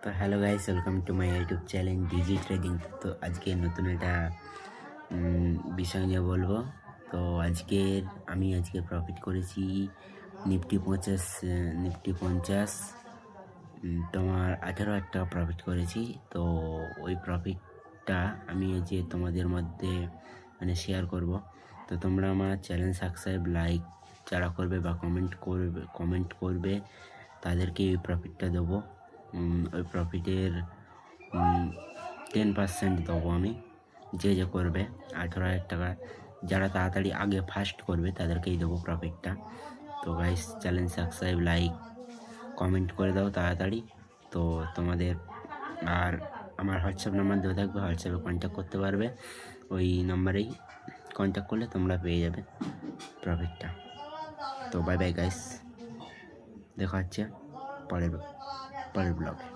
তো hello guys, welcome to my YouTube channel Digi Trading. তো আজকে নতুন একটা বিষয় নিয়ে বলবো। তো আজকে প্রফিট করেছি নিফটি 50 তোমার 18,000 টাকা প্রফিট করেছি। তো ওই প্রফিটটা আমি যে তোমাদের মধ্যে শেয়ার করব। তো তোমরা আমার চ্যানেল সাবস্ক্রাইব, লাইক যারা করবে বা কমেন্ট করবে তাদেরকে এই প্রফিটটা দেবো। ওই প্রফিটের 10% দেবো আমি, যে করবে 18,000 টাকা। যারা তাড়াতাড়ি আগে ফার্স্ট করবে তাদেরকেই দেবো প্রফিটটা। তো guys, channel subscribe, like, comment করে দাও তাড়াতাড়ি। তো তোমাদের আর আমার হোয়াটসঅ্যাপ নাম্বার দেওয়া থাকবে, হোয়াটসঅ্যাপে কন্ট্যাক্ট করতে পারবে। ওই নাম্বারেই কন্ট্যাক্ট করলে তোমরা পেয়ে যাবে প্রফিটটা। তো বাই বাই গাইস, দেখা হচ্ছে পরের ব্লগে।